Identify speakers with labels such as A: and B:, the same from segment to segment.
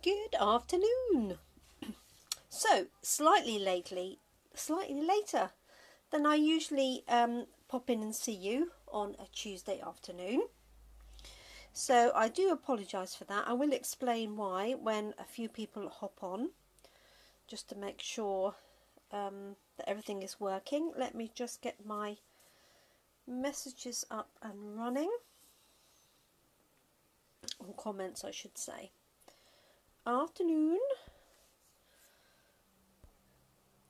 A: Good afternoon. So, slightly later than I usually pop in and see you on a Tuesday afternoon. So I do apologise for that. I will explain why when a few people hop on, just to make sure that everything is working. Let me just get my messages up and running, or comments I should say. Afternoon.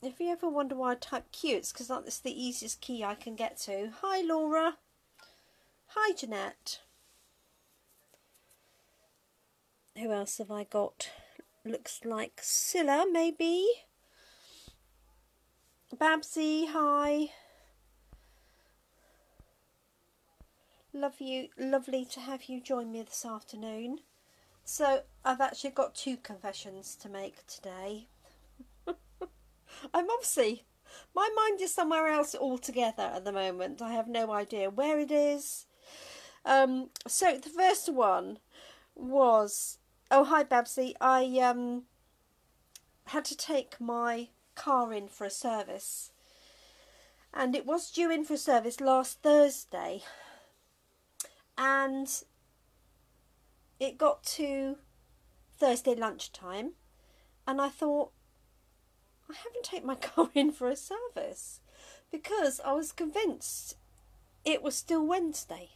A: If you ever wonder why I type Q, it's because that's the easiest key I can get to. Hi Laura. Hi Jeanette. Who else have I got? Looks like Scylla, maybe. Babsy, hi. Lovely to have you join me this afternoon. So I've actually got two confessions to make today. I'm obviously, my mind is somewhere else altogether at the moment. I have no idea where it is. So the first one was, oh hi Babsy, I had to take my car in for a service, and it was due in for a service last Thursday, and it got to Thursday lunchtime, and I thought, I haven't taken my car in for a service, because I was convinced it was still Wednesday.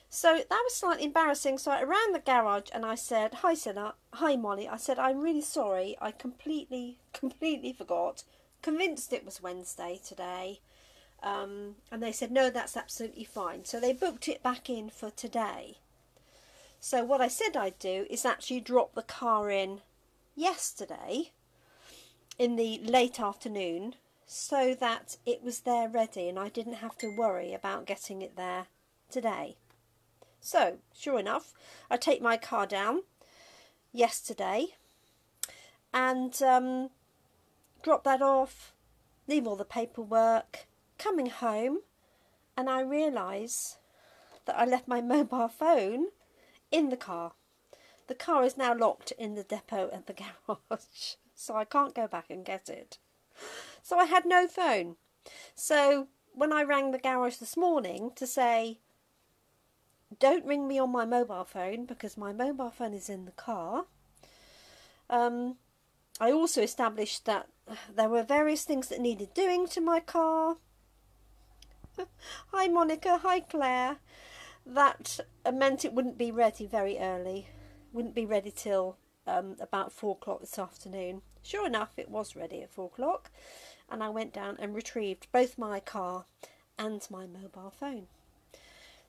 A: So that was slightly embarrassing. So I ran the garage and I said, hi Senna, hi Molly. I said, I'm really sorry. I completely forgot. Convinced it was Wednesday today. And they said, no, that's absolutely fine. So they booked it back in for today. So what I said I'd do is actually drop the car in yesterday in the late afternoon, so that it was there ready and I didn't have to worry about getting it there today. So, sure enough, I take my car down yesterday and drop that off, leave all the paperwork, coming home, and I realise that I left my mobile phone in the car. The car is now locked in the depot at the garage, so I can't go back and get it. So I had no phone. So when I rang the garage this morning to say, don't ring me on my mobile phone because my mobile phone is in the car, I also established that there were various things that needed doing to my car. Hi Monica, hi Claire. That meant it wouldn't be ready very early. Wouldn't be ready till about 4 o'clock this afternoon. Sure enough, it was ready at 4 o'clock, and I went down and retrieved both my car and my mobile phone.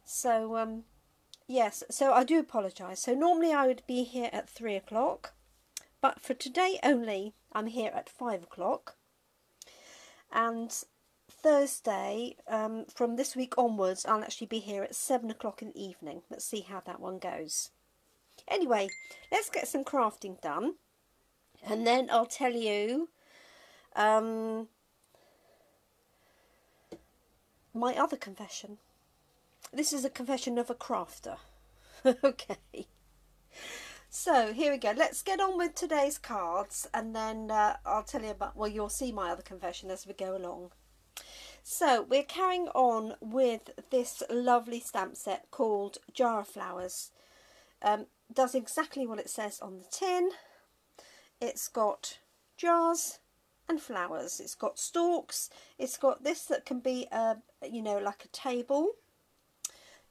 A: So yes, so I do apologise. So normally I would be here at 3 o'clock, but for today only I'm here at 5 o'clock. And Thursday, from this week onwards, I'll actually be here at 7 o'clock in the evening. Let's see how that one goes. Anyway, let's get some crafting done, and then I'll tell you my other confession. This is a confession of a crafter. Okay. So here we go. Let's get on with today's cards, and then I'll tell you about, well, you'll see my other confession as we go along. So we're carrying on with this lovely stamp set called Jar of Flowers. Does exactly what it says on the tin. It's got jars and flowers. It's got stalks. It's got this that can be like a table.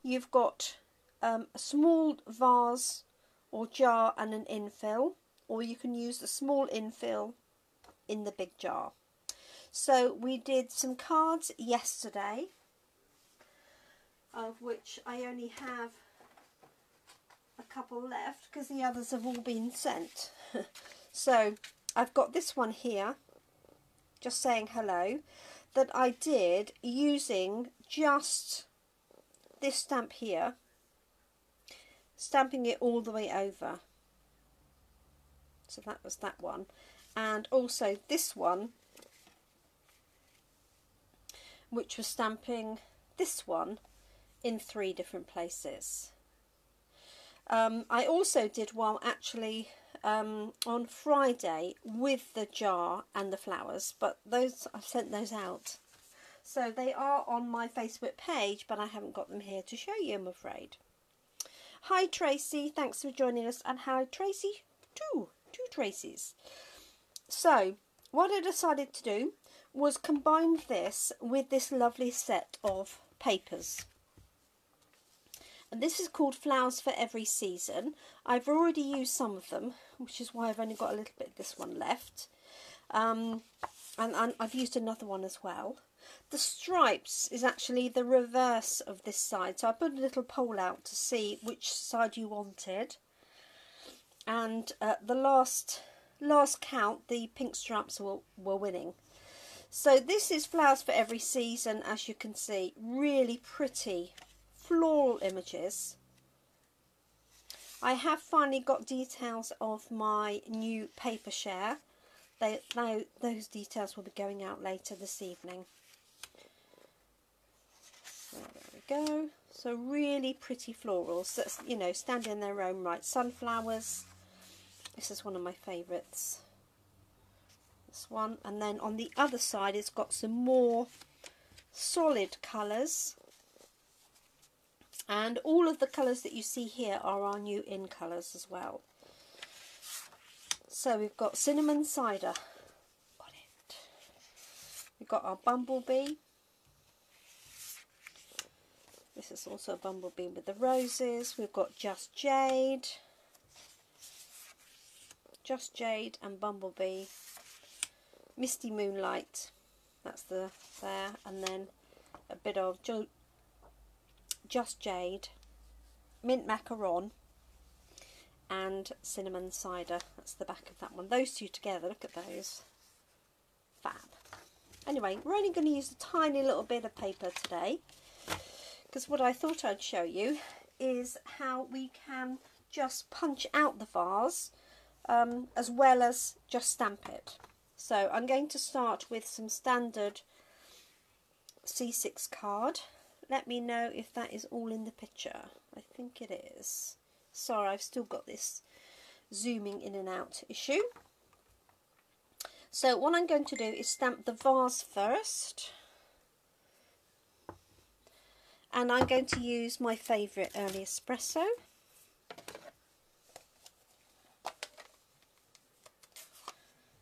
A: You've got a small vase or jar and an infill, or you can use the small infill in the big jar. So we did some cards yesterday, of which I only have a couple left because the others have all been sent. So I've got this one here, just saying hello, that I did using just this stamp here, stamping it all the way over. So that was that one. And also this one, which was stamping this one in 3 different places. I also did one actually on Friday with the jar and the flowers, but those I've sent those out. So they are on my Facebook page, but I haven't got them here to show you, I'm afraid. Hi Tracy, thanks for joining us, and hi Tracy, two Tracys. So what I decided to do was combine this with this lovely set of papers. And this is called Flowers for Every Season. I've already used some of them, which is why I've only got a little bit of this one left. And I've used another one as well. The stripes is actually the reverse of this side. So I put a little poll out to see which side you wanted. And the last count, the pink stripes were winning. So this is Flowers for Every Season, as you can see. Really pretty floral images. I have finally got details of my new paper share. Those details will be going out later this evening. So there we go. So really pretty florals that, you know, stand in their own right. Sunflowers. This is one of my favourites. This one. And then on the other side it's got some more solid colours. And all of the colours that you see here are our new in colours as well. So we've got cinnamon cider. Got it. We've got our bumblebee. This is also a bumblebee with the roses. We've got Just Jade. Just Jade and Bumblebee. Misty Moonlight. That's there. And then a bit of Just Jade, Mint Macaron, and Cinnamon Cider. That's the back of that one. Those two together, look at those. Fab. Anyway, we're only going to use a tiny little bit of paper today, because what I thought I'd show you is how we can just punch out the vase as well as just stamp it. So I'm going to start with some standard C6 card. Let me know if that is all in the picture. I think it is. Sorry, I've still got this zooming in and out issue. So what I'm going to do is stamp the vase first. And I'm going to use my favourite Early Espresso.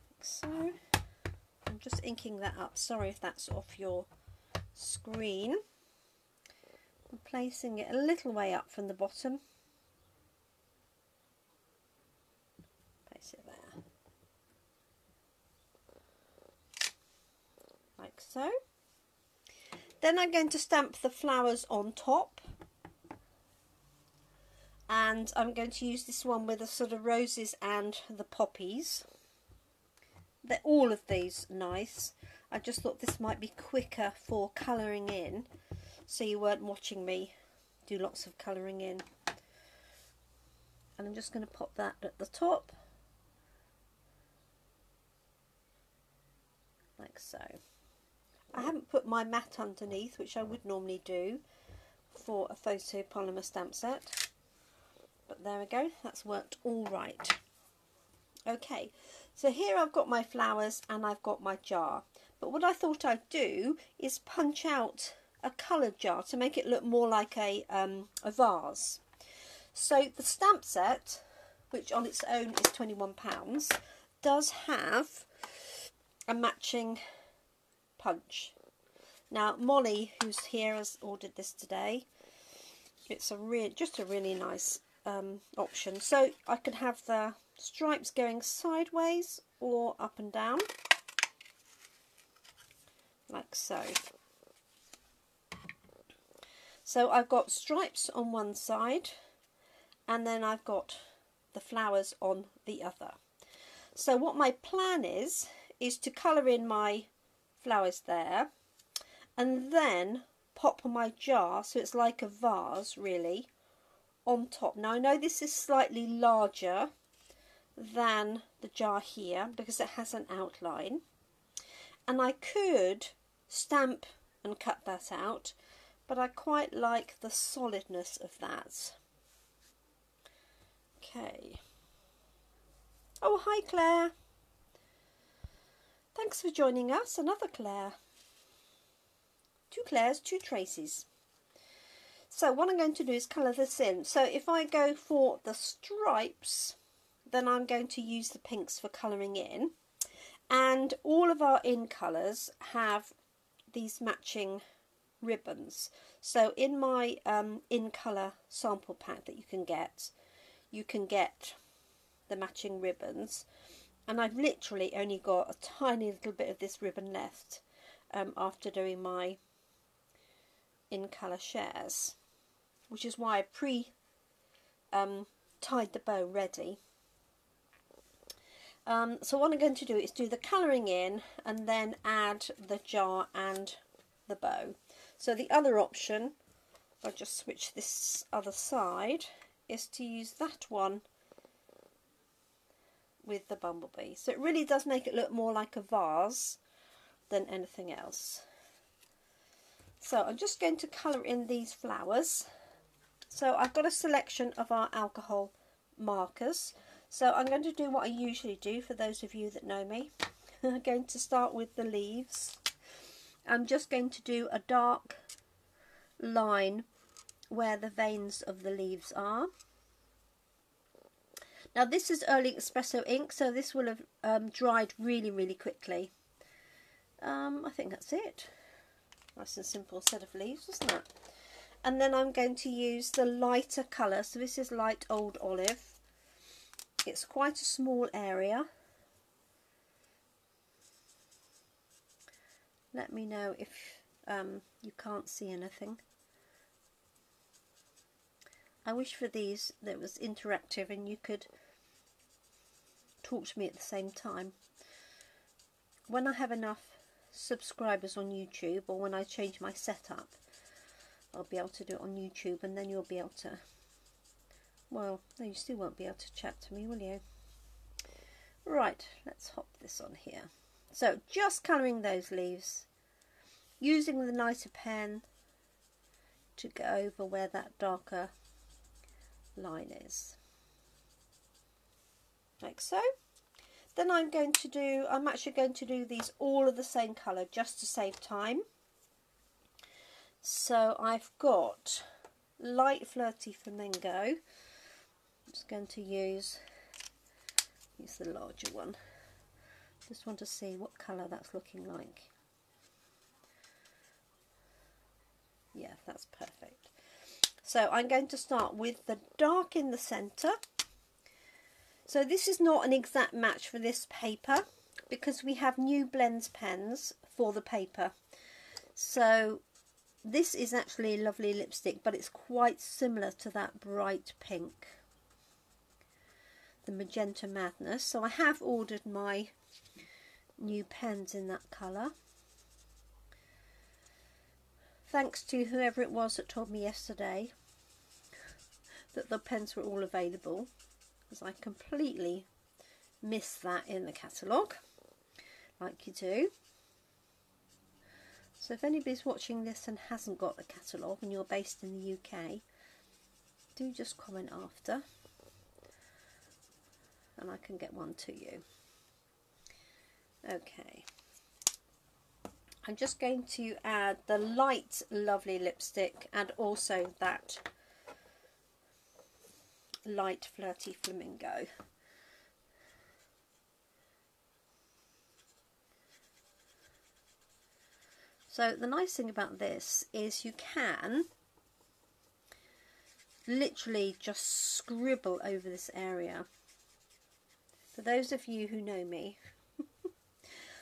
A: Like so. I'm just inking that up. Sorry if that's off your screen. I'm placing it a little way up from the bottom. Place it there. Like so. Then I'm going to stamp the flowers on top. And I'm going to use this one with the sort of roses and the poppies. They're all of these nice. I just thought this might be quicker for colouring in, so you weren't watching me do lots of colouring in. And I'm just going to pop that at the top, like so. I haven't put my mat underneath, which I would normally do for a photo polymer stamp set, but there we go, that's worked all right. Okay, so here I've got my flowers and I've got my jar, but what I thought I'd do is punch out a coloured jar to make it look more like a vase. So the stamp set, which on its own is £21, does have a matching punch. Now Molly, who's here, has ordered this today. It's just a really nice option. So I could have the stripes going sideways or up and down, like so. So I've got stripes on one side and then I've got the flowers on the other. So what my plan is to colour in my flowers there and then pop my jar, so it's like a vase really, on top. Now I know this is slightly larger than the jar here because it has an outline, and I could stamp and cut that out, but I quite like the solidness of that. Okay. Oh, hi Claire. Thanks for joining us. Another Claire. Two Claires, two Tracies. So what I'm going to do is colour this in. So if I go for the stripes, then I'm going to use the pinks for colouring in. And all of our in colours have these matching ribbons. So in my in colour sample pack that you can get the matching ribbons. And I've literally only got a tiny little bit of this ribbon left after doing my in colour shares, which is why I tied the bow ready. So what I'm going to do is do the colouring in and then add the jar and the bow. So the other option, if I just switch this other side, is to use that one with the bumblebee. So it really does make it look more like a vase than anything else. So I'm just going to colour in these flowers. So I've got a selection of our alcohol markers. So I'm going to do what I usually do for those of you that know me. I'm going to start with the leaves. I'm just going to do a dark line where the veins of the leaves are. Now this is early espresso ink, so this will have dried really quickly. I think that's it. Nice and simple set of leaves, isn't it? And then I'm going to use the lighter colour. So this is light old olive. It's quite a small area. Let me know if you can't see anything. I wish for these that it was interactive and you could talk to me at the same time. When I have enough subscribers on YouTube, or when I change my setup, I'll be able to do it on YouTube, and then you'll be able to, well, no, you still won't be able to chat to me, will you? Right, let's hop this on here. So just colouring those leaves, using the lighter pen to go over where that darker line is, like so. Then I'm actually going to do these all of the same colour just to save time. So I've got light flirty flamingo. I'm just going to use the larger one. Just want to see what colour that's looking like. Yeah, that's perfect. So I'm going to start with the dark in the centre. So this is not an exact match for this paper because we have new blends pens for the paper. So this is actually a lovely lipstick, but it's quite similar to that bright pink, the Magenta Madness. So I have ordered my new pens in that colour. Thanks to whoever it was that told me yesterday that the pens were all available, because I completely missed that in the catalogue, like you do. So if anybody's watching this and hasn't got the catalogue and you're based in the UK, do just comment after and I can get one to you. Okay, I'm just going to add the light lovely lipstick and also that light flirty flamingo. So the nice thing about this is you can literally just scribble over this area. For those of you who know me,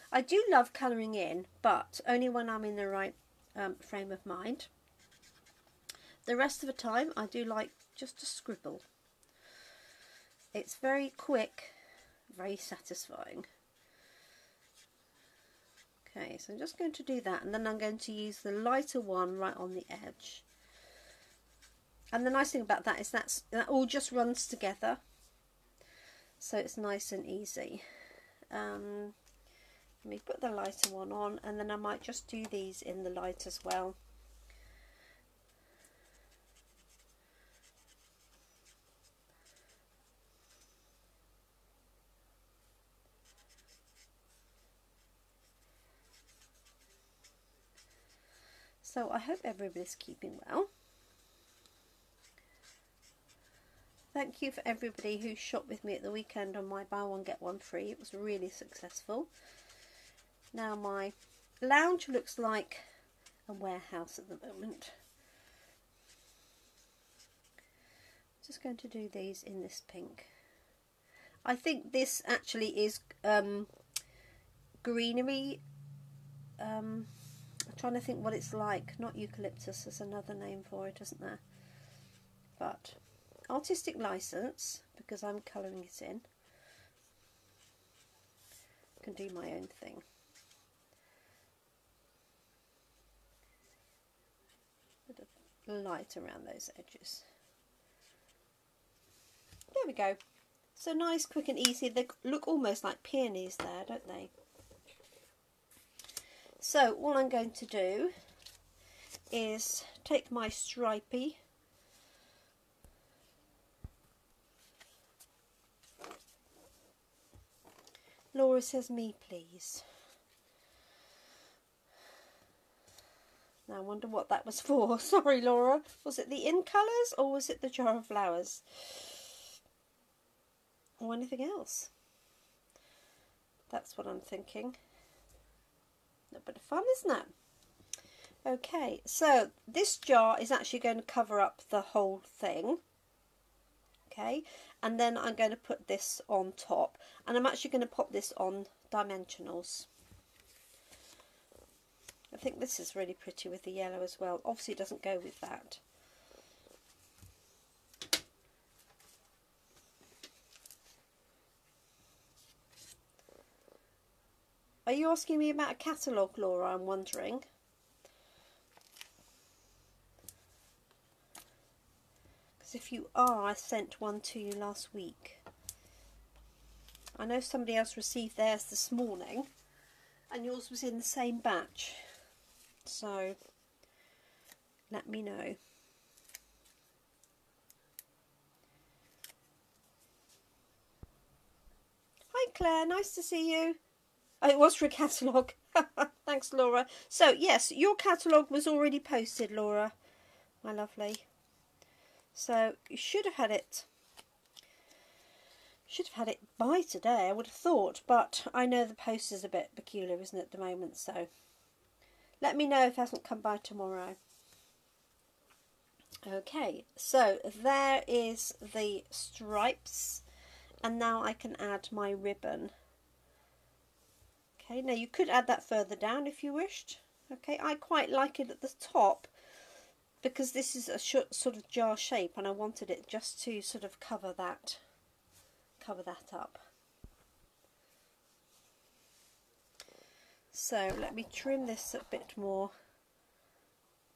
A: I do love colouring in, but only when I'm in the right frame of mind. The rest of the time I do like just to scribble. It's very quick, very satisfying. Okay, so I'm just going to do that, and then I'm going to use the lighter one right on the edge. And the nice thing about that is that all just runs together, so it's nice and easy. Let me put the lighter one on, and then I might just do these in the light as well. So I hope everybody's keeping well. Thank you for everybody who shopped with me at the weekend on my buy one get one free. It was really successful. Now my lounge looks like a warehouse at the moment. Just going to do these in this pink. I think this actually is greenery. I'm trying to think what it's like. Not eucalyptus, there's another name for it, isn't there? But artistic license, because I'm colouring it in. I can do my own thing. Bit of light around those edges. There we go. So nice, quick and easy. They look almost like peonies there, don't they? So what I'm going to do is take my stripey Laura says me please. Now I wonder what that was for. Sorry Laura, was it the in colours or was it the jar of flowers? Or anything else? That's what I'm thinking. A bit of fun, isn't it? Okay, so this jar is actually going to cover up the whole thing. Okay, and then I'm going to put this on top, and I'm actually going to pop this on dimensionals. I think this is really pretty with the yellow as well. Obviously it doesn't go with that. Are you asking me about a catalogue, Laura? I'm wondering. Because if you are, I sent one to you last week. I know somebody else received theirs this morning, and yours was in the same batch. So, let me know. Hi Claire, nice to see you. Oh, it was for a catalogue. Thanks, Laura. So, yes, your catalogue was already posted, Laura, my lovely. So, you should have had it. Should have had it by today, I would have thought. But I know the post is a bit peculiar, isn't it, at the moment? So, let me know if it hasn't come by tomorrow. Okay, so there is the stripes. And now I can add my ribbon. Okay, now you could add that further down if you wished. Okay, I quite like it at the top because this is a sort of jar shape, and I wanted it just to sort of cover that up. So let me trim this a bit more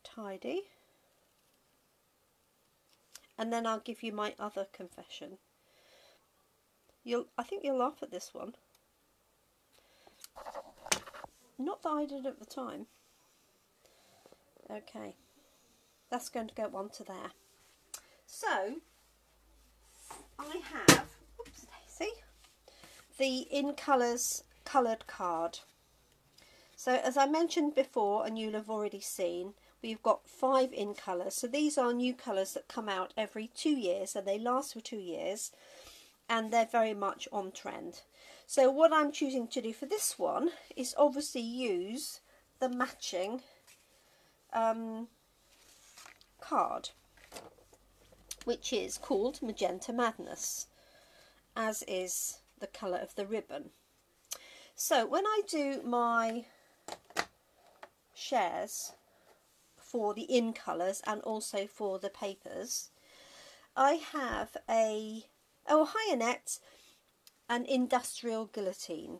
A: tidy, and then I'll give you my other confession. I think you'll laugh at this one. Not that I did at the time. Okay, that's going to go onto there. So, I have, oops daisy, the In Colours coloured card. So, as I mentioned before, and you'll have already seen, we've got 5 In Colours. So, these are new colours that come out every 2 years, and they last for 2 years, and they're very much on trend. So what I'm choosing to do for this one is obviously use the matching card, which is called Magenta Madness, as is the colour of the ribbon. So when I do my shares for the In Colours and also for the papers, I have a, oh hi Annette, an industrial guillotine,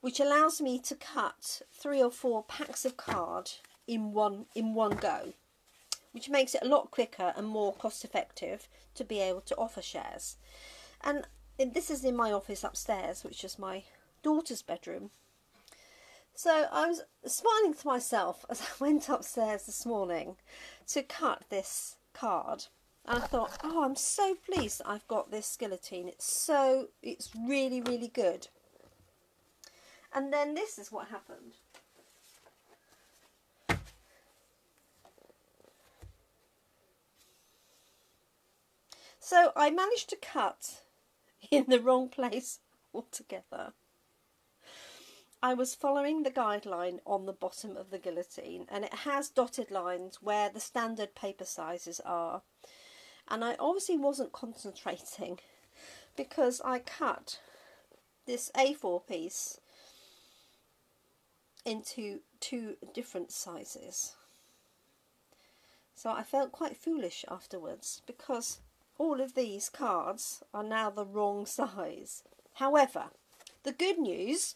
A: which allows me to cut 3 or 4 packs of card in one go, which makes it a lot quicker and more cost effective to be able to offer shares. And this is in my office upstairs, which is my daughter's bedroom. So I was smiling to myself as I went upstairs this morning to cut this card. And I thought, oh, I'm so pleased that I've got this guillotine. It's really, really good. And then this is what happened. So I managed to cut in the wrong place altogether. I was following the guideline on the bottom of the guillotine, and it has dotted lines where the standard paper sizes are. And I obviously wasn't concentrating because I cut this A4 piece into 2 different sizes. So I felt quite foolish afterwards because all of these cards are now the wrong size. However, the good news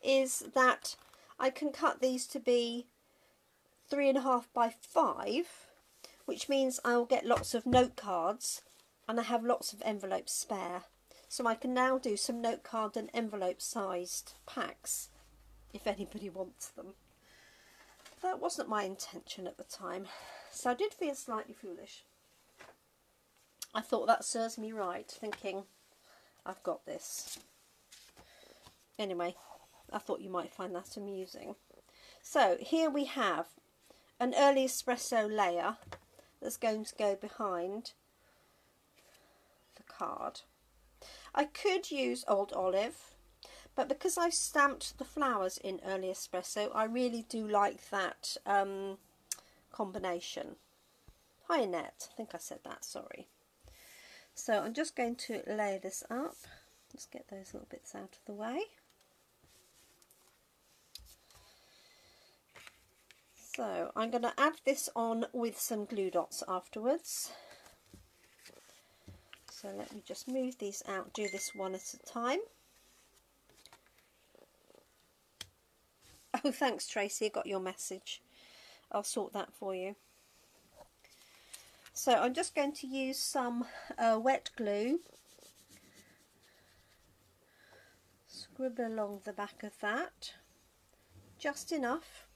A: is that I can cut these to be 3.5 by 5, which means I will get lots of note cards and I have lots of envelopes spare. So I can now do some note card and envelope sized packs if anybody wants them. That wasn't my intention at the time, so I did feel slightly foolish. I thought that serves me right, thinking I've got this. Anyway, I thought you might find that amusing. So here we have an early espresso layer that's going to go behind the card. I could use Old Olive, but because I've stamped the flowers in early espresso, I really do like that combination. Hi Annette, I think I said that, sorry. So I'm just going to lay this up. Just get those little bits out of the way. So I'm going to add this on with some glue dots afterwards. So let me just move these out, do this one at a time. Oh, thanks Tracy, I got your message. I'll sort that for you. So I'm just going to use some wet glue. Scribble along the back of that. Just enough.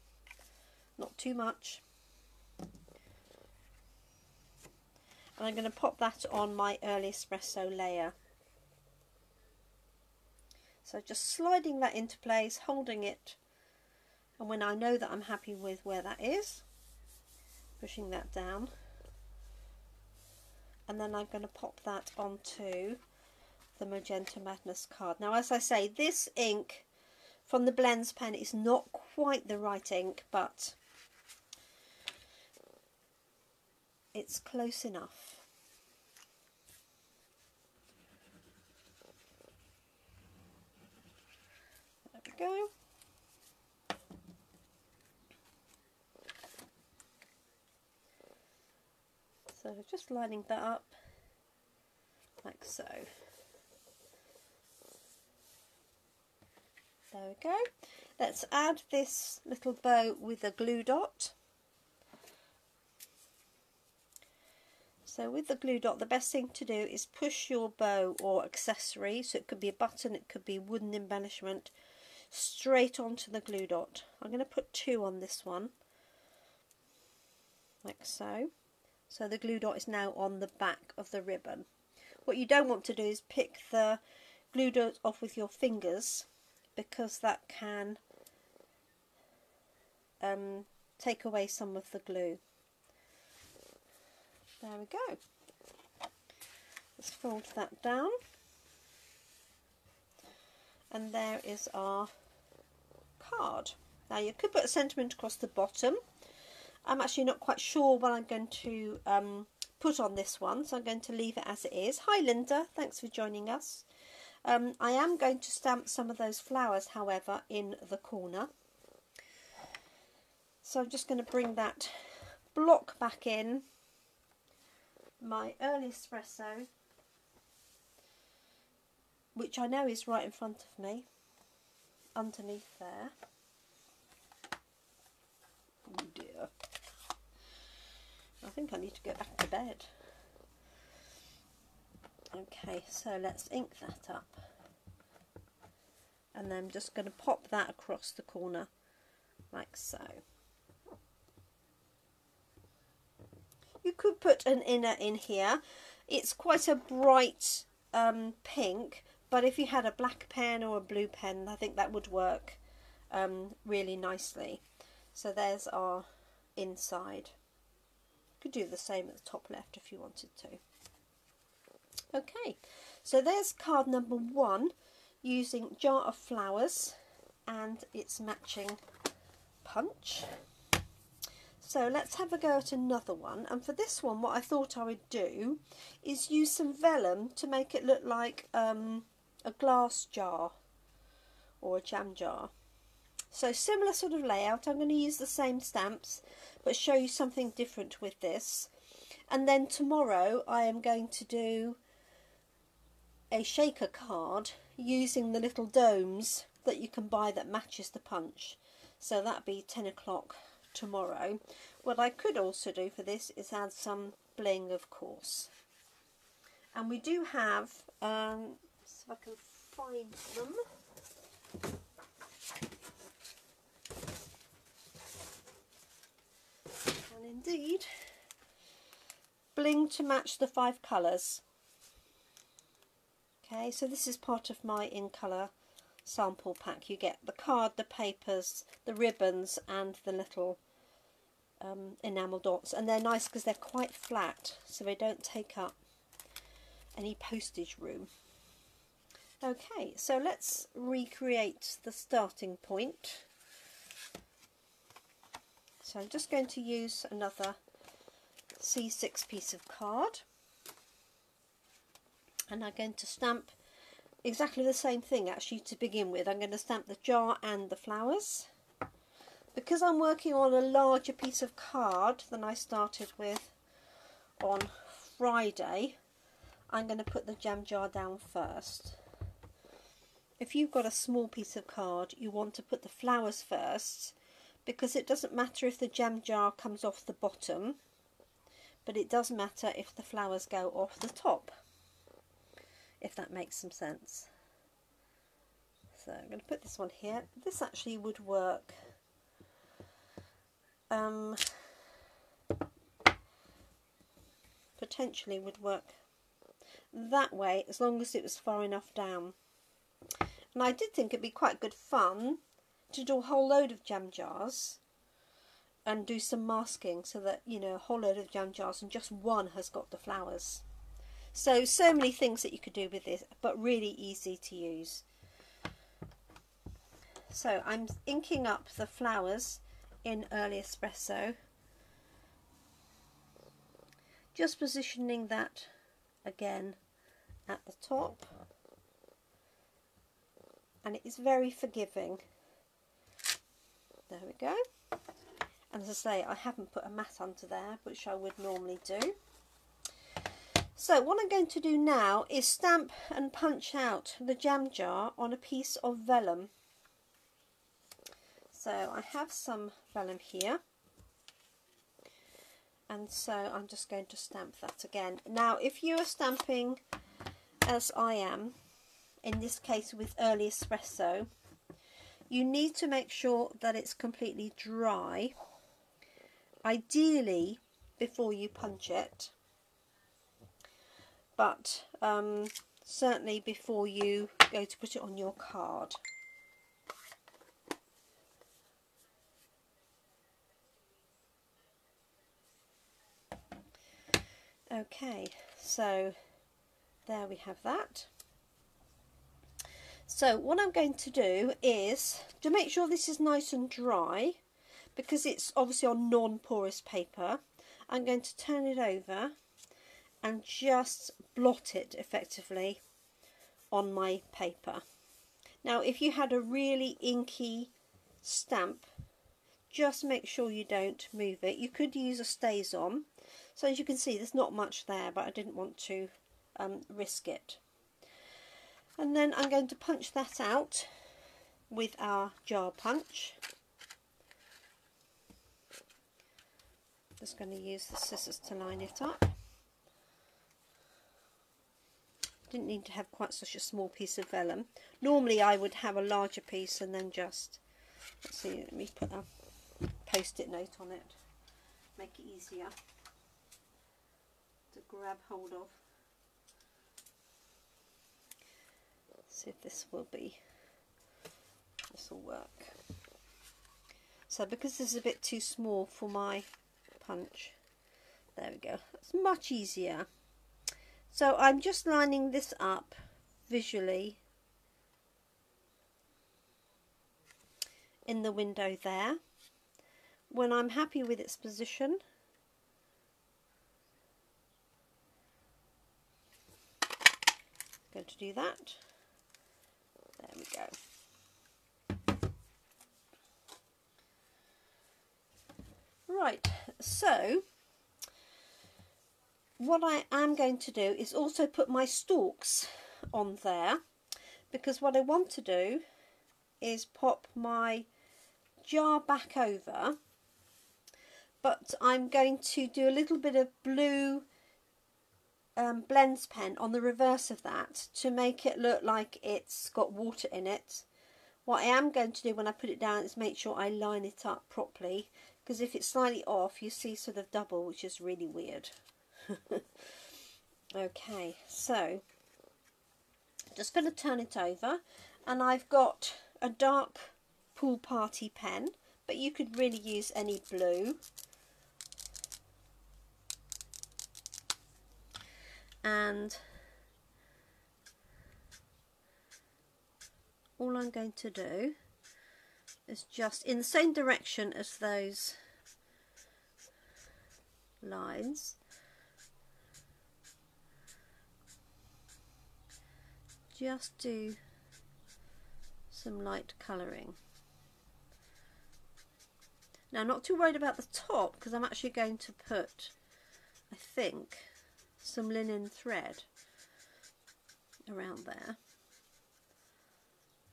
A: Not too much. And I'm going to pop that on my early espresso layer. So just sliding that into place, holding it, and when I know that I'm happy with where that is, pushing that down, and then I'm going to pop that onto the Magenta Madness card. Now, as I say, this ink from the Blends pen is not quite the right ink, but it's close enough. There we go. So just lining that up like so. There we go. Let's add this little bow with a glue dot. So with the glue dot, the best thing to do is push your bow or accessory, so it could be a button, it could be wooden embellishment, straight onto the glue dot. I'm going to put 2 on this one, like so. So the glue dot is now on the back of the ribbon. What you don't want to do is pick the glue dot off with your fingers, because that can take away some of the glue. There we go. Let's fold that down. And there is our card. Now you could put a sentiment across the bottom. I'm actually not quite sure what I'm going to put on this one, so I'm going to leave it as it is. Hi Linda, thanks for joining us. I am going to stamp some of those flowers, however, in the corner. So I'm just going to bring that block back in, my early espresso, which I know is right in front of me, underneath there. Oh dear. I think I need to go back to bed. Okay, so let's ink that up. And then I'm just going to pop that across the corner, like so. You could put an inner in here. It's quite a bright pink, but if you had a black pen or a blue pen, I think that would work really nicely. So there's our inside. You could do the same at the top left if you wanted to. Okay, so there's card number 1 using Jar of Flowers and its matching punch. So let's have a go at another one, and for this one what I thought I would do is use some vellum to make it look like a glass jar or a jam jar. So similar sort of layout. I'm going to use the same stamps but show you something different with this, and then tomorrow I am going to do a shaker card using the little domes that you can buy that matches the punch. So that'll be 10 o'clock tomorrow. What I could also do for this is add some bling, of course. And we do have, see if I can find them. And indeed, bling to match the 5 colours. Okay, so this is part of my in colour sample pack. You get the card, the papers, the ribbons and the little enamel dots, and they're nice because they're quite flat so they don't take up any postage room. Okay, so let's recreate the starting point. So I'm just going to use another C6 piece of card, and I'm going to stamp exactly the same thing actually to begin with. I'm going to stamp the jar and the flowers. Because I'm working on a larger piece of card than I started with on Friday, I'm going to put the jam jar down first. If you've got a small piece of card, you want to put the flowers first, because it doesn't matter if the jam jar comes off the bottom, but it does matter if the flowers go off the top, if that makes some sense. So I'm going to put this one here. This actually would work potentially would work that way, as long as it was far enough down. And I did think it'd be quite good fun to do a whole load of jam jars and do some masking, so that, you know, a whole load of jam jars and just one has got the flowers. So many things that you could do with this, but really easy to use. So I'm inking up the flowers in early espresso, just positioning that again at the top, and it is very forgiving. There we go. And as I say, I haven't put a mat under there, which I would normally do. So what I'm going to do now is stamp and punch out the jam jar on a piece of vellum. So I have some vellum here, and so I'm just going to stamp that again. Now if you are stamping as I am, in this case with early espresso, you need to make sure that it's completely dry, ideally before you punch it, but certainly before you go to put it on your card. Okay, so there we have that. So what I'm going to do is to make sure this is nice and dry, because it's obviously on non-porous paper, I'm going to turn it over and just blot it effectively on my paper. Now if you had a really inky stamp, just make sure you don't move it. You could use a StazOn. So as you can see, there's not much there, but I didn't want to risk it. And then I'm going to punch that out with our jar punch. Just going to use the scissors to line it up. Didn't need to have quite such a small piece of vellum. Normally I would have a larger piece and then just, let's see, let me put a post-it note on it, make it easier to grab hold of. See if this will work. So because this is a bit too small for my punch, there we go, it's much easier. So I'm just lining this up visually in the window there. When I'm happy with its position, I'm going to do that. There we go. Right, so what I am going to do is also put my stalks on there, because what I want to do is pop my jar back over, but I'm going to do a little bit of blue blends pen on the reverse of that to make it look like it's got water in it. What I am going to do when I put it down is make sure I line it up properly, because if it's slightly off you see sort of double, which is really weird. Okay, so just going to turn it over, and I've got a dark Pool Party pen, but you could really use any blue. And all I'm going to do is just in the same direction as those lines, just do some light colouring. Now, I'm not too worried about the top, because I'm actually going to put, I think, some linen thread around there,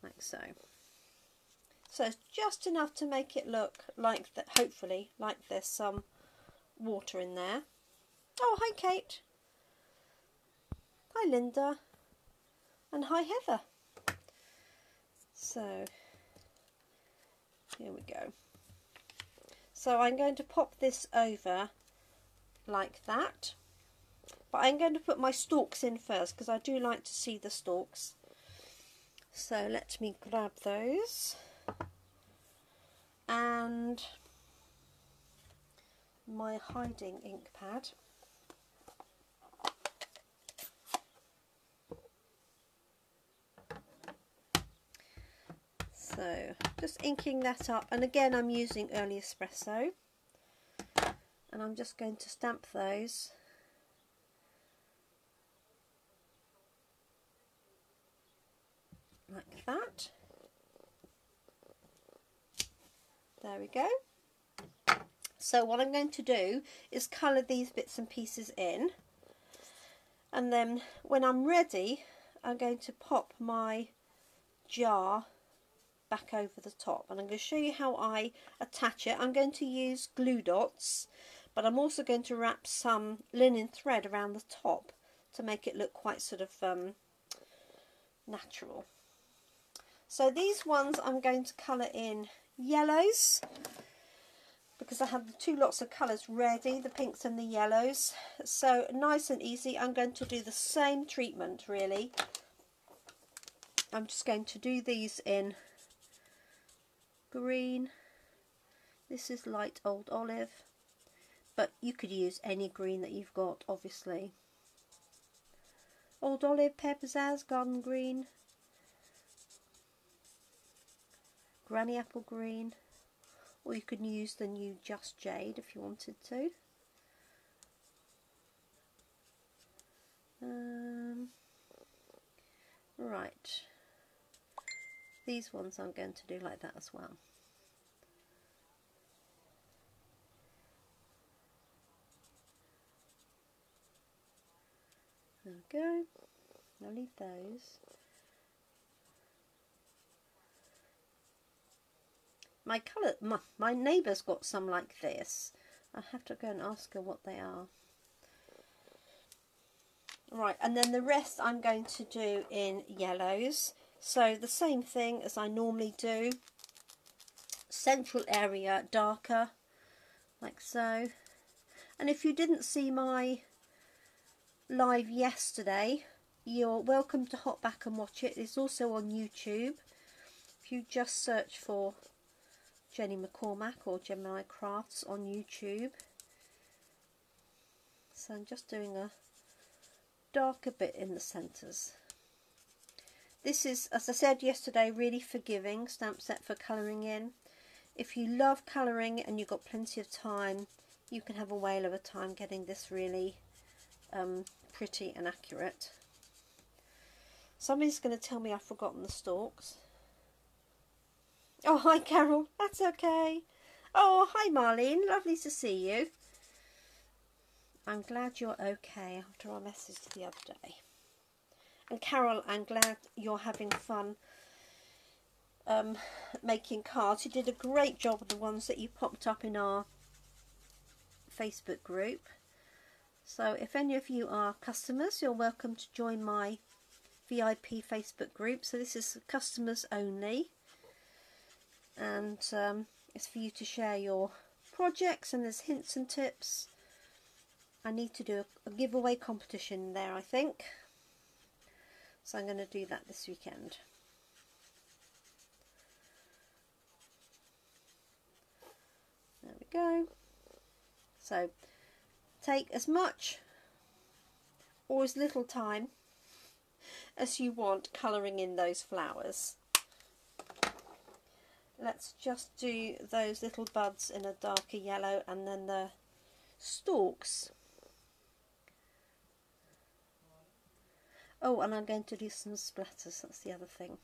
A: like so. So it's just enough to make it look like that, hopefully, like there's some water in there. Oh, hi Kate. Hi Linda. And hi Heather. So here we go. So I'm going to pop this over like that, but I'm going to put my stalks in first, because I do like to see the stalks. So let me grab those and my hiding ink pad. So just inking that up, and again I'm using early espresso, and I'm just going to stamp those like that. There we go. So what I'm going to do is colour these bits and pieces in, and then when I'm ready I'm going to pop my jar back over the top, and I'm going to show you how I attach it. I'm going to use glue dots, but I'm also going to wrap some linen thread around the top to make it look quite sort of natural. So these ones I'm going to colour in yellows, because I have the two lots of colours ready, the pinks and the yellows. So nice and easy. I'm going to do the same treatment really. I'm just going to do these in green. This is light old olive, but you could use any green that you've got, obviously. Old olive, pear pizzazz, garden green, granny apple green, or you could use the new Just Jade if you wanted to. Right, these ones I'm going to do like that as well. There we go. I'll leave those. My colour, my neighbour's got some like this. I have to go and ask her what they are. Right, and then the rest I'm going to do in yellows. So the same thing as I normally do. Central area darker, like so. And if you didn't see my live yesterday, you're welcome to hop back and watch it. It's also on YouTube. If you just search for Jenny McCormack or Gemini Crafts on YouTube. So I'm just doing a darker bit in the centres. This is, as I said yesterday, really forgiving stamp set for colouring in. If you love colouring and you've got plenty of time, you can have a whale of a time getting this really pretty and accurate. Somebody's going to tell me I've forgotten the stalks. Oh, hi Carol, that's okay. Oh, hi Marlene, lovely to see you. I'm glad you're okay after our message the other day. And Carol, I'm glad you're having fun making cards. You did a great job of the ones that you popped up in our Facebook group. So if any of you are customers, you're welcome to join my VIP Facebook group. So this is customers only, and it's for you to share your projects, and there's hints and tips. I need to do a giveaway competition there, I think. So I'm going to do that this weekend. There we go. So take as much or as little time as you want colouring in those flowers. Let's just do those little buds in a darker yellow, and then the stalks. Oh, and I'm going to do some splatters, that's the other thing.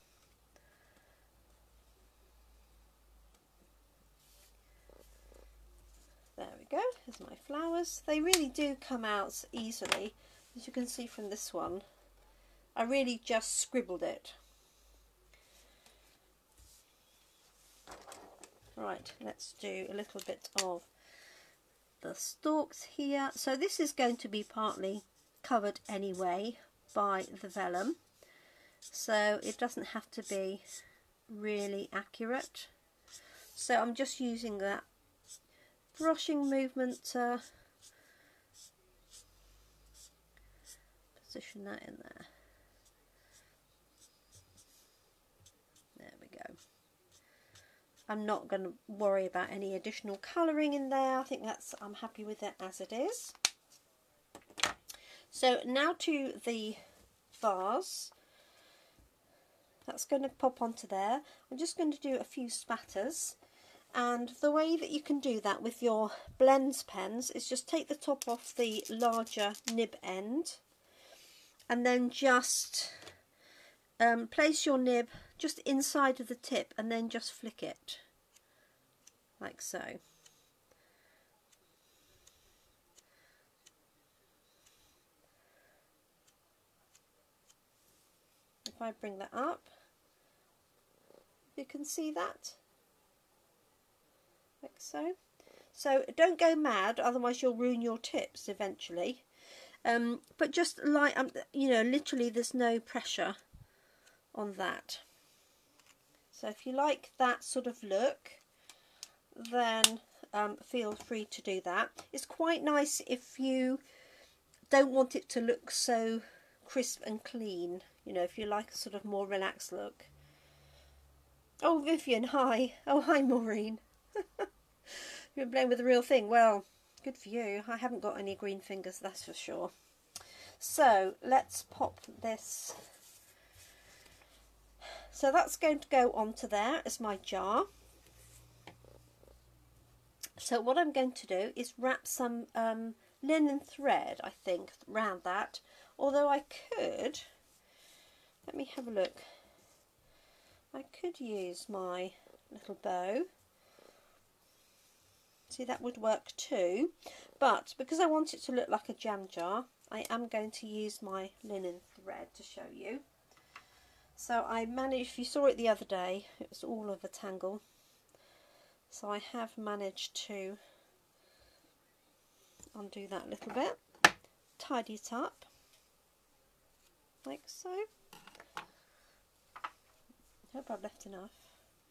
A: There we go, here's my flowers. They really do come out easily, as you can see from this one. I really just scribbled it. Right, let's do a little bit of the stalks here. So this is going to be partly covered anyway by the vellum, so it doesn't have to be really accurate. So I'm just using that brushing movement to position that in there. There we go. I'm not going to worry about any additional colouring in there. I think I'm happy with it as it is. So now to the vase. That's going to pop onto there. I'm just going to do a few spatters, and the way that you can do that with your blends pens is just take the top off the larger nib end, and then just place your nib just inside of the tip, and then just flick it like so. If I bring that up, you can see that, like so. So don't go mad, otherwise you'll ruin your tips eventually. But just like, you know, literally there's no pressure on that. So if you like that sort of look, then feel free to do that. It's quite nice if you don't want it to look so crisp and clean, you know, if you like a sort of more relaxed look. Oh, Vivian, hi. Oh, hi, Maureen. You're playing with the real thing. Well, good for you. I haven't got any green fingers, that's for sure. So let's pop this. So that's going to go onto there as my jar. So what I'm going to do is wrap some linen thread, I think, around that. Although I could, let me have a look. I could use my little bow. See, that would work too. But because I want it to look like a jam jar, I am going to use my linen thread to show you. So I managed, if you saw it the other day, it was all of a tangle. So I have managed to undo that a little bit, tidy it up, like so. Hope I've left enough.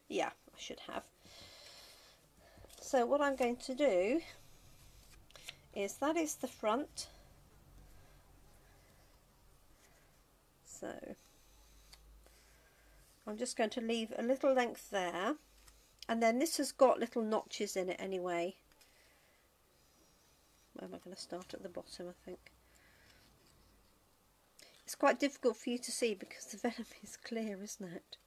A: Yeah, I should have. So what I'm going to do is, that is the front. So I'm just going to leave a little length there, and then this has got little notches in it anyway. Where am I going to start? At the bottom, I think. quite difficult for you to see because the vellum is clear, isn't it?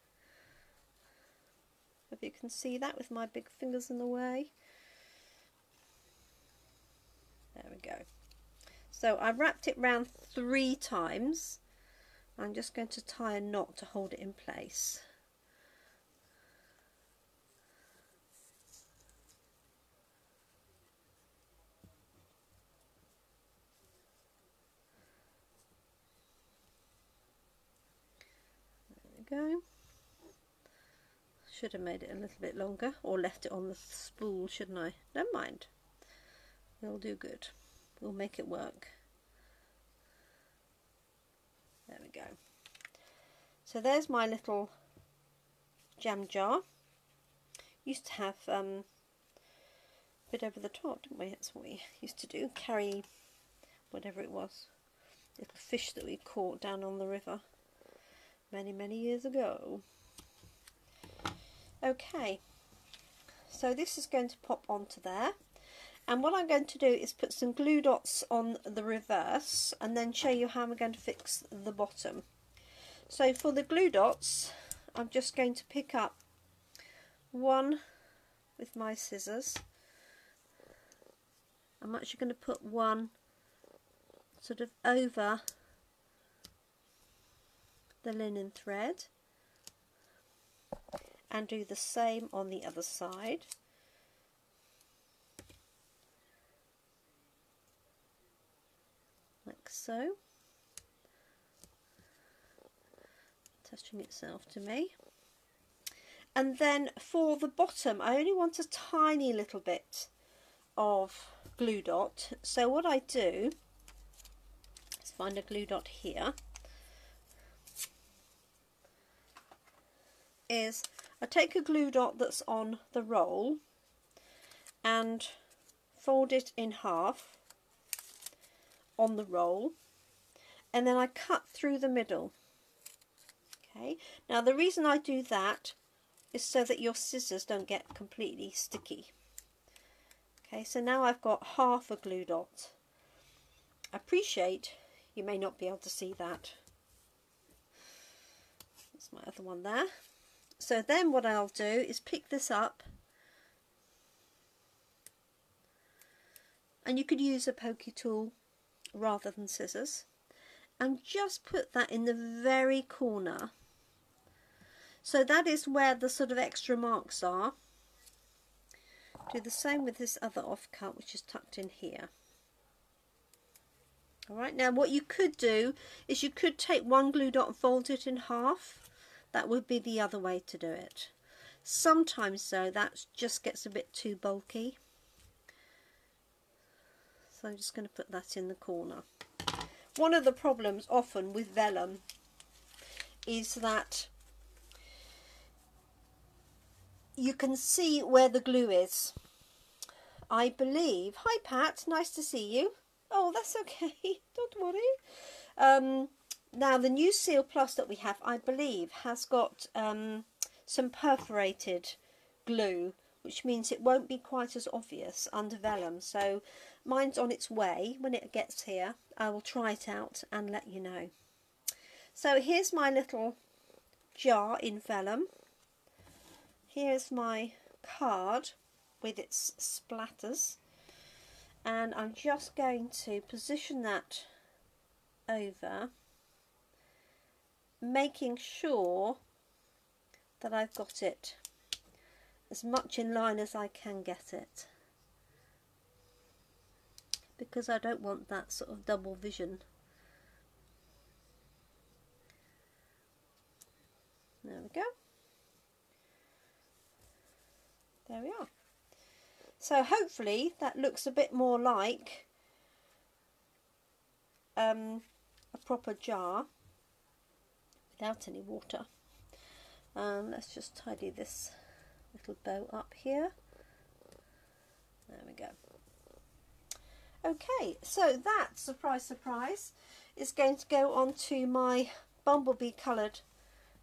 A: If you can see that with my big fingers in the way. There we go. So I wrapped it round 3 times. I'm just going to tie a knot to hold it in place. There we go. Should have made it a little bit longer or left it on the spool, shouldn't I? Don't mind. It'll do good. We'll make it work. There we go. So there's my little jam jar. Used to have a bit over the top, didn't we? That's what we used to do. Carry whatever it was. Little fish that we caught down on the river many years ago. Okay, so this is going to pop onto there, and what I'm going to do is put some glue dots on the reverse and then show you how I'm going to fix the bottom. So for the glue dots, I'm just going to pick up one with my scissors. I'm actually going to put one sort of over the linen thread and do the same on the other side. Like so. Attaching itself to me. And then for the bottom, I only want a tiny little bit of glue dot. So what I do is find a glue dot here. Is I take a glue dot that's on the roll and fold it in half on the roll, and then I cut through the middle. Okay, now the reason I do that is so that your scissors don't get completely sticky. Okay, so now I've got half a glue dot. I appreciate you may not be able to see that. That's my other one there. So then what I'll do is pick this up, and you could use a pokey tool rather than scissors, and just put that in the very corner. So that is where the sort of extra marks are. Do the same with this other offcut, which is tucked in here. Alright, now what you could do is you could take one glue dot and fold it in half. That would be the other way to do it. Sometimes though, that just gets a bit too bulky. So I'm just going to put that in the corner. One of the problems often with vellum is that you can see where the glue is. I believe, hi Pat, nice to see you. Oh, that's okay, don't worry. Now the new Seal Plus that we have, I believe, has got some perforated glue, which means it won't be quite as obvious under vellum. So mine's on its way. When it gets here, I will try it out and let you know. So here's my little jar in vellum. Here's my card with its splatters, and I'm just going to position that over, making sure that I've got it as much in line as I can get it, because I don't want that sort of double vision. There we go. There we are. So hopefully that looks a bit more like a proper jar without any water. Let's just tidy this little bow up here. There we go. Okay, so that, surprise surprise, is going to go onto my Bumblebee coloured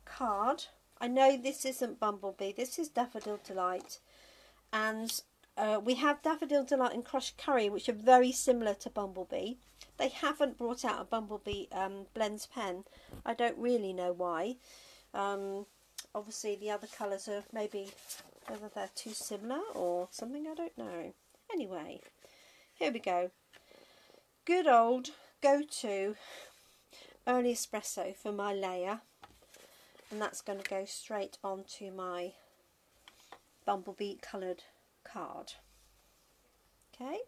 A: card. I know this isn't Bumblebee, this is Daffodil Delight, and we have Daffodil Delight and Crushed Curry, which are very similar to Bumblebee. They haven't brought out a Bumblebee blends pen. I don't really know why. Obviously the other colours are maybe whether they're too similar or something, I don't know. Anyway, here we go. Good old go-to early espresso for my layer, and that's going to go straight onto my Bumblebee coloured card. Okay,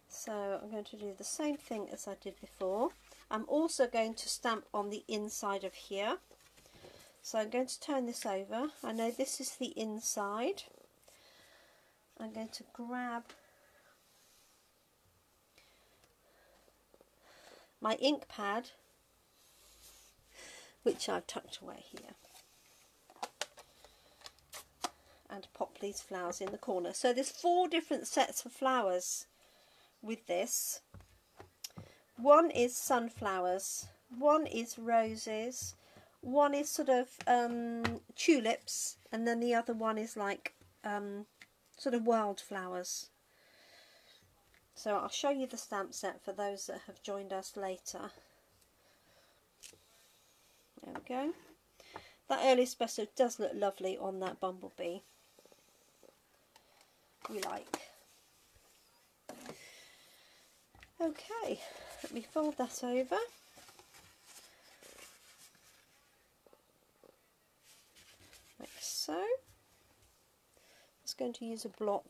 A: so I'm going to do the same thing as I did before. I'm also going to stamp on the inside of here. So I'm going to turn this over. I know this is the inside. I'm going to grab my ink pad, which I've tucked away here, and pop these flowers in the corner. So there's 4 different sets of flowers with this. One is sunflowers, one is roses, one is sort of tulips, and then the other one is like sort of wildflowers. So I'll show you the stamp set for those that have joined us later. There we go. That early espresso does look lovely on that Bumblebee. We like. Okay, let me fold that over. Like so. Just going to use a block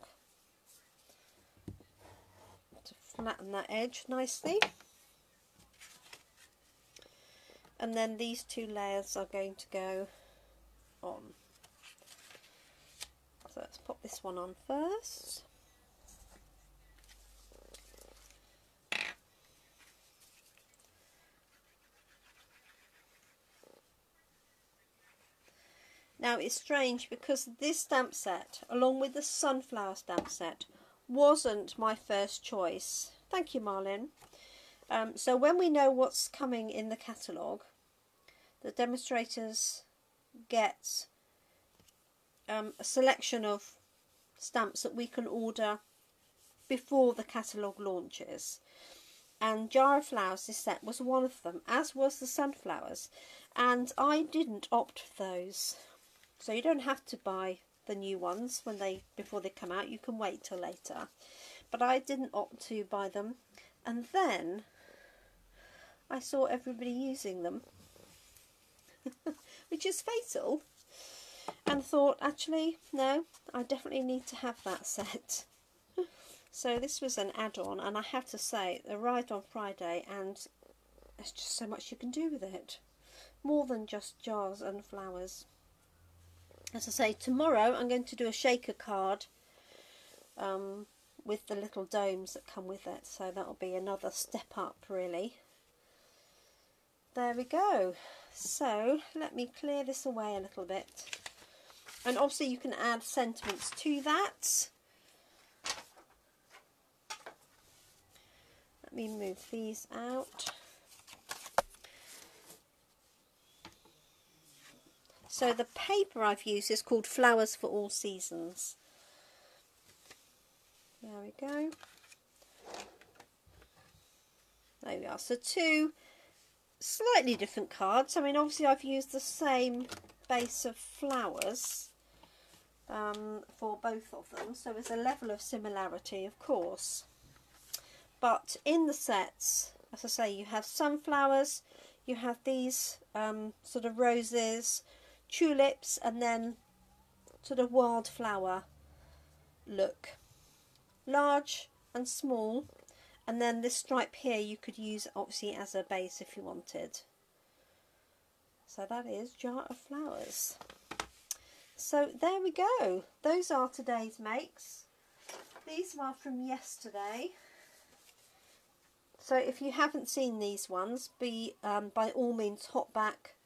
A: to flatten that edge nicely. And then these 2 layers are going to go on. So let's pop this one on first. Now it's strange because this stamp set, along with the sunflower stamp set, wasn't my first choice. Thank you, Marlin. So when we know what's coming in the catalogue, the demonstrators get a selection of stamps that we can order before the catalogue launches. And Jar of Flowers, this set, was one of them, as was the sunflowers. And I didn't opt for those. So you don't have to buy the new ones before they come out. You can wait till later. But I didn't opt to buy them. And then I saw everybody using them, which is fatal, and thought, actually, no, I definitely need to have that set. So this was an add-on, and I have to say, it arrived on Friday, and there's just so much you can do with it. More than just jars and flowers. As I say, tomorrow I'm going to do a shaker card with the little domes that come with it, so that'll be another step up, really. There we go. So let me clear this away a little bit, and obviously you can add sentiments to that. Let me move these out. So the paper I've used is called Flowers for All Seasons. There we go. There we are. So 2 slightly different cards. I mean, obviously I've used the same base of flowers for both of them, so there's a level of similarity, of course. But in the sets, as I say, you have sunflowers, you have these sort of roses, tulips, and then sort of wildflower look. Large and small. And then this stripe here you could use obviously as a base if you wanted. So that is Jar of Flowers. So there we go. Those are today's makes. These are from yesterday. So if you haven't seen these ones, by all means hop back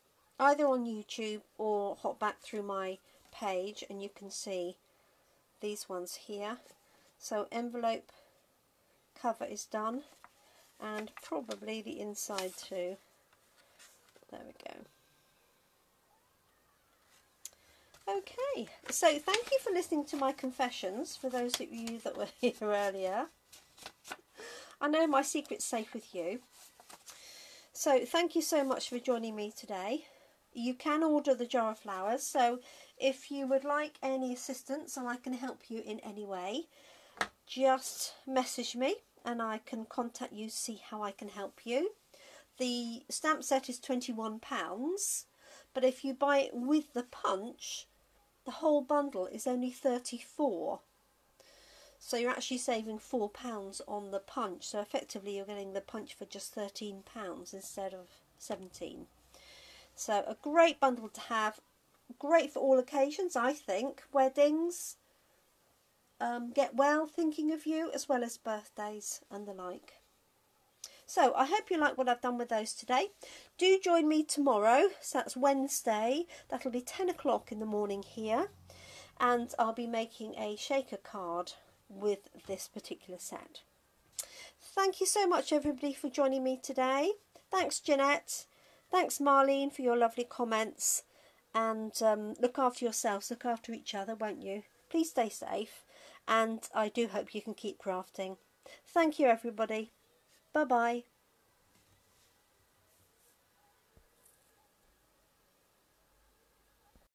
A: either on YouTube or hop back through my page and you can see these ones here. So envelope cover is done, and probably the inside too. There we go. Okay, so thank you for listening to my confessions, for those of you that were here earlier. I know my secret's safe with you. So thank you so much for joining me today. You can order the jar of flowers, so if you would like any assistance and I can help you in any way, just message me and I can contact you to see how I can help you. The stamp set is £21, but if you buy it with the punch, the whole bundle is only £34. So you're actually saving £4 on the punch. So effectively you're getting the punch for just £13 instead of £17. So a great bundle to have. Great for all occasions, I think. Weddings, get well thinking of you, as well as birthdays and the like. So I hope you like what I've done with those today. Do join me tomorrow, so that's Wednesday. That'll be 10 o'clock in the morning here. And I'll be making a shaker card with this particular set. Thank you so much everybody for joining me today. Thanks Jeanette. Thanks Marlene for your lovely comments. And look after yourselves, look after each other, won't you? Please stay safe. And I do hope you can keep crafting. Thank you everybody. Bye-bye.